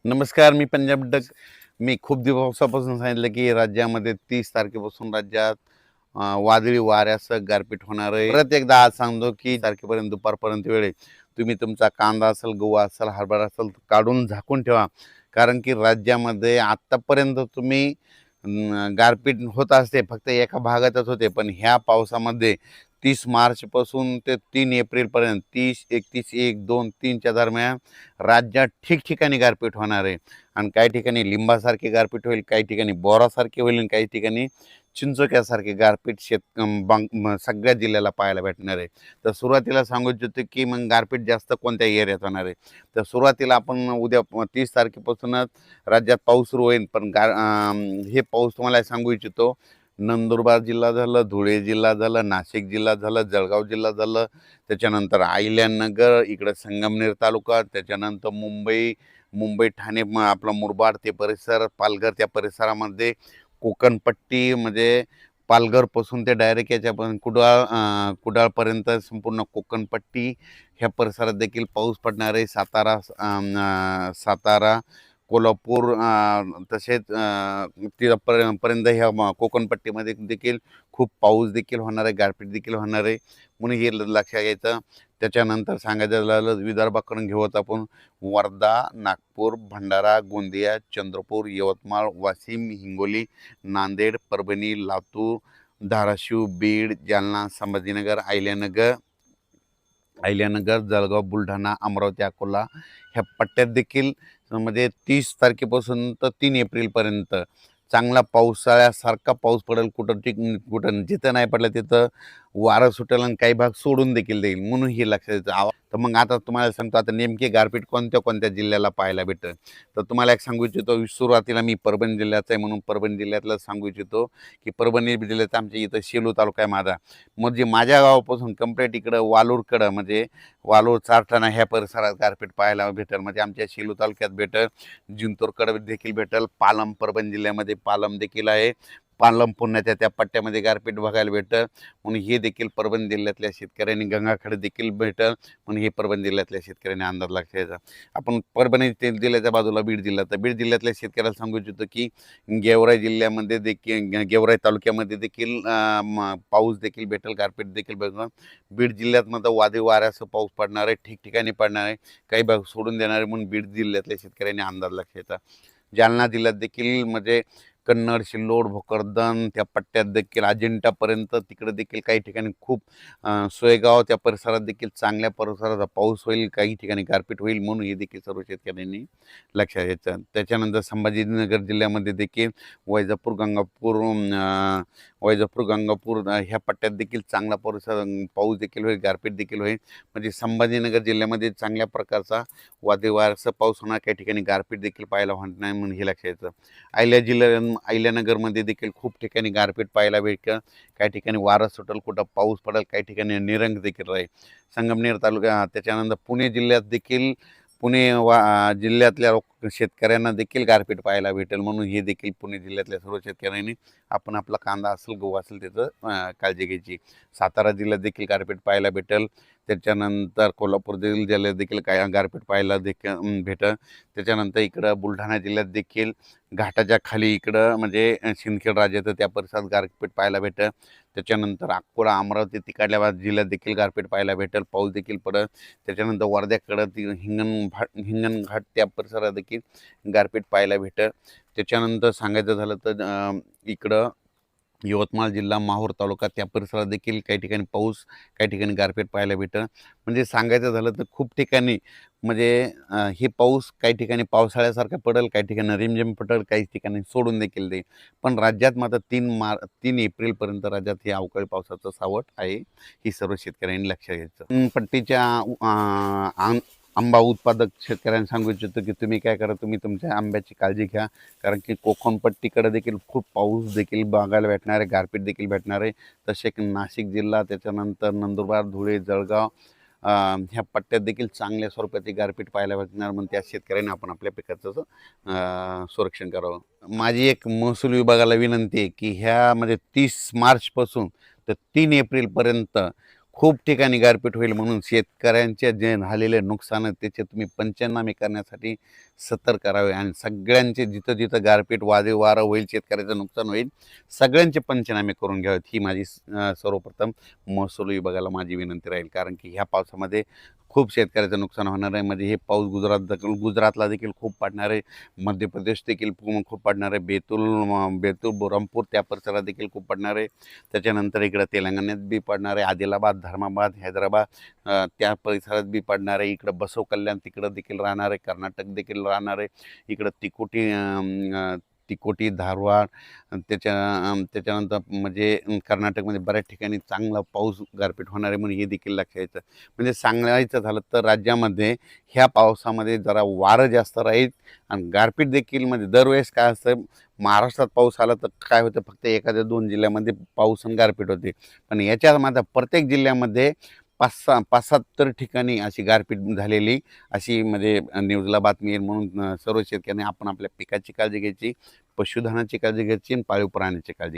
नमस्कार, मी पंजाब डक. मी खूप दिवसापासून सांगितलं की राज्यामध्ये 30 तारखेपासून राज्यात वादळी वाऱ्यासह गारपीट होणार आहे. परत एकदा आज सांगतो की तारखेपर्यंत दुपारपर्यंत वेळ आहे. तुम्ही तुमचा कांदा असेल, गहू असेल, हरभरा असेल काढून झाकून ठेवा. कारण की राज्यामध्ये आत्तापर्यंत तुम्ही गारपीट होत असते, फक्त एका भागातच होते. पण ह्या पावसामध्ये 30 मार्चपासून ते 3 एप्रिलपर्यंत 30, 31, 1, 2, 3च्या दरम्यान राज्यात ठिकठिकाणी गारपीट होणार आहे. आणि काही ठिकाणी लिंबासारखी गारपीट होईल, काही ठिकाणी बोरासारखी होईल आणि काही ठिकाणी चिंचोक्यासारखी गारपीट सगळ्या जिल्ह्याला पाहायला भेटणार आहे. तर सुरुवातीला सांगू इच्छितो की मग गारपीट जास्त कोणत्या एरियात होणार आहे. तर सुरुवातीला आपण उद्या 30 तारखेपासूनच राज्यात पाऊस सुरू होईल. पण हे पाऊस तुम्हाला सांगू इच्छितो, नंदुरबार जिल्हा झालं, धुळे जिल्हा झालं, नाशिक जिल्हा झालं, जळगाव जिल्हा झालं, त्याच्यानंतर अहिल्यानगर, इकडं संगमनेर तालुका, त्याच्यानंतर मुंबई ठाणे, आपला मुरबाड ते परिसर, पालघर त्या परिसरामध्ये, कोकणपट्टी म्हणजे पालघरपासून ते डायरेक्ट याच्यापर्यंत कुडाळपर्यंत संपूर्ण कोकणपट्टी ह्या परिसरात देखील पाऊस पडणार आहे. सातारा, कोल्हापूर, तसेच तिथपर्यंत ह्या कोकणपट्टीमध्ये देखील खूप पाऊस देखील होणार आहे, गारपीट देखील होणार आहे, म्हणून हे लक्षात घ्यायचं. त्याच्यानंतर सांगायचं झालं विदर्भाकडून घेऊत आपण वर्धा, नागपूर, भंडारा, गोंदिया, चंद्रपूर, यवतमाळ, वाशिम, हिंगोली, नांदेड, परभणी, लातूर, धाराशिव, बीड, जालना, संभाजीनगर, अहिल्यानगर, जळगाव, बुलढाणा, अमरावती, अकोला ह्या पट्ट्यात देखील म्हणजे 30 तारखेपासून तर 3 एप्रिलपर्यंत चांगला पावसाळ्यासारखा पाऊस पडेल. कुठं जिथं नाही पडलं तिथं वारं सुटेल आणि काही भाग सोडून देखील देईल, म्हणून हे लक्षात द्यायचं. तर मग आता तुम्हाला सांगतो, आता नेमकी गारपीट कोणत्या कोणत्या जिल्ह्याला पाहायला भेटेल. तर तुम्हाला एक सांगू इच्छितो, सुरुवातीला मी परभणी जिल्ह्याचा आहे म्हणून परभणी जिल्ह्यातलं सांगू इच्छितो की परभणी जिल्ह्यात आमच्या इथं सेलू तालुका आहे माझा. म्हणजे माझ्या गावापासून कंप्लीट इकडं वालूरकडं म्हणजे वालूर, चारठाणा ह्या परिसरात गारपीट पाहायला भेटेल. म्हणजे आमच्या सेलू तालुक्यात भेटेल, जिंतूरकडे देखील भेटेल, पालम परभणी जिल्ह्यामध्ये पालम देखील आहे, पालम पुण्याच्या त्या पट्ट्यामध्ये गारपीट बघायला भेटतं. म्हणून हे देखील परभणी जिल्ह्यातल्या शेतकऱ्यांनी गंगाखेड देखील भेटल, म्हणून हे परभणी जिल्ह्यातल्या शेतकऱ्यांनी अंदाज लक्षायचा. आपण परभणी जिल्ह्याच्या बाजूला बीड जिल्हा, तर बीड जिल्ह्यातल्या शेतकऱ्याला सांगू इच्छितो की गेवराई जिल्ह्यामध्ये देखील, गेवराई तालुक्यामध्ये देखील पाऊस देखील भेटेल, गारपीट देखील भेटणार. बीड जिल्ह्यात मात्र वादळी वाऱ्यासह पाऊस पडणार आहे, ठिकठिकाणी पडणार आहे, काही भाग सोडून देणार आहे, म्हणून बीड जिल्ह्यातल्या शेतकऱ्यांनी अंदाज लक्षायचा. जालना जिल्ह्यात देखील म्हणजे कन्नड, सिल्लोड, भोकरदन त्या पट्ट्यात देखील अजिंठापर्यंत तिकडे देखील काही ठिकाणी खूप सोयगाव त्या परिसरात देखील चांगल्या परिसराचा पाऊस होईल, काही ठिकाणी गारपीट होईल, म्हणून हे देखील सर्व शेतकऱ्यांनी लक्षात घ्यायचं. त्याच्यानंतर संभाजीनगर जिल्ह्यामध्ये देखील वैजापूर, गंगापूर ह्या पट्ट्यात देखील चांगला पाऊस देखील होईल, गारपीट देखील होईल. म्हणजे संभाजीनगर जिल्ह्यामध्ये चांगल्या प्रकारचा वादळी वाऱ्यासह पाऊस होणार, काही ठिकाणी गारपीट देखील पाहायला होणार नाही, म्हणून हे लक्षात घ्यायचं. अहिल्यानगरमध्ये देखील खूप ठिकाणी गारपीट पाहायला भेटेल, काही ठिकाणी वारं सुटेल, कुठं पाऊस पडेल, काही ठिकाणी निरंग देखील राहील. संगमनेर तालुका, त्याच्यानंतर पुणे जिल्ह्यात देखील जिल्ह्यातल्या शेतकऱ्यांना देखील गारपीट पाहायला भेटेल, म्हणून हे देखील पुणे जिल्ह्यातल्या सर्व शेतकऱ्यांनी आपण आपला कांदा असेल, गहू असेल त्याचं काळजी घ्यायची. सातारा जिल्ह्यात देखील गारपीट पाहायला भेटेल. त्याच्यानंतर कोल्हापूर जिल्ह्यात देखील काय गारपीट पाहायला देखील भेटेल. त्याच्यानंतर इकडं बुलढाणा जिल्ह्यात देखील घाटाच्या खाली इकडं म्हणजे सिंदखेड राजाचं त्या परिसरात गारपीट पाहायला भेटेल. त्याच्यानंतर अकोला, अमरावती तिकडल्या जिल्ह्यात देखील गारपीट पाहायला भेटेल, पाऊस देखील पडेल. त्याच्यानंतर वर्ध्याकडं हिंगणघाट त्या परिसरात देखील गारपीट पाहायला भेटेल. त्याच्यानंतर सांगायचं झालं तर इकडं यवतमाळ जिल्हा, माहूर तालुका त्या परिसरात देखील काही ठिकाणी पाऊस, काही ठिकाणी गारपीट पाहायला भेटेल. म्हणजे सांगायचं झालं तर खूप ठिकाणी म्हणजे हे पाऊस काही ठिकाणी पावसाळ्यासारखा पडेल, काही ठिकाणी रिमझिम पडेल, काही ठिकाणी सोडून देखील देईल. पण राज्यात मात्र 3 एप्रिलपर्यंत राज्यात हे अवकाळी पावसाचं सावट आहे, ही सर्व शेतकऱ्यांनी लक्षात घ्यायचं. पट्टीच्या आंबा उत्पादक शेतकऱ्यांना सांगू इच्छितो की तुम्ही काय करा, तुम्ही तुमच्या आंब्याची काळजी घ्या. कारण की कोकणपट्टीकडे देखील खूप पाऊस देखील बघायला भेटणार आहे, गारपीट देखील भेटणार आहे. तसे नाशिक जिल्हा, त्याच्यानंतर नंदुरबार, धुळे, जळगाव ह्या पट्ट्यात देखील चांगल्या स्वरूपाची गारपीट पाहायला भेटणार, म्हणून त्या शेतकऱ्यांनी आपण आपल्या पिकाचं संरक्षण करावं. माझी एक महसूल विभागाला विनंती आहे की ह्या म्हणजे 30 मार्चपासून तर 3 एप्रिलपर्यंत खूप ठिकाणी गारपीट होईल म्हणून शेतकऱ्यांचे जे झालेले नुकसान आहे त्याचे तुम्ही पंचनामे करण्यासाठी सतर्क करावे आणि सगळ्यांचे जिथं जिथं गारपीट वारं होईल, शेतकऱ्याचं नुकसान होईल, सगळ्यांचे पंचनामे करून घ्यावेत ही माझी सर्वप्रथम महसूल विभागाला माझी विनंती राहील. कारण की ह्या पावसामध्ये खूप शेतकऱ्याचं नुकसान होणार आहे. म्हणजे हे पाऊस गुजरातला देखील खूप पडणार आहे, मध्य प्रदेश देखील खूप पडणार आहे, बेतूल बुरहानपूर त्या परिसरात देखील खूप पडणार आहे. त्याच्यानंतर इकडं तेलंगणात बी पडणार आहे, आदिलाबाद, धर्माबाद, हैदराबाद त्या परिसरात बी पडणार आहे. इकडं बसव कल्याण तिकडं देखील राहणार आहे, कर्नाटक देखील राहणार आहे. इकडं तिकोटी, धारवाड त्याच्यानंतर म्हणजे कर्नाटकमध्ये बऱ्याच ठिकाणी चांगला पाऊस गारपीट होणार आहे म्हणून हे देखील लक्षात घ्यायचं. म्हणजे सांगायचं झालं तर राज्यामध्ये ह्या पावसामध्ये जरा वारं जास्त राहील आणि गारपीट देखील. म्हणजे दरवेळेस काय असतं, महाराष्ट्रात पाऊस आला तर काय होतं, फक्त एखाद्या 2 जिल्ह्यामध्ये पाऊस आणि गारपीट होते. पण याच्यामध्ये प्रत्येक जिल्ह्यामध्ये 5-7 तर ठिकाणी अशी गारपीट झालेली अशी म्हणजे न्यूजला बातमी येईल. म्हणून सर्व शेतकऱ्यांनी आपण आपल्या पिकाची काळजी घ्यायची, पशुधनाची काळजी घ्यायची आणि पाळीव प्राण्याची काळजी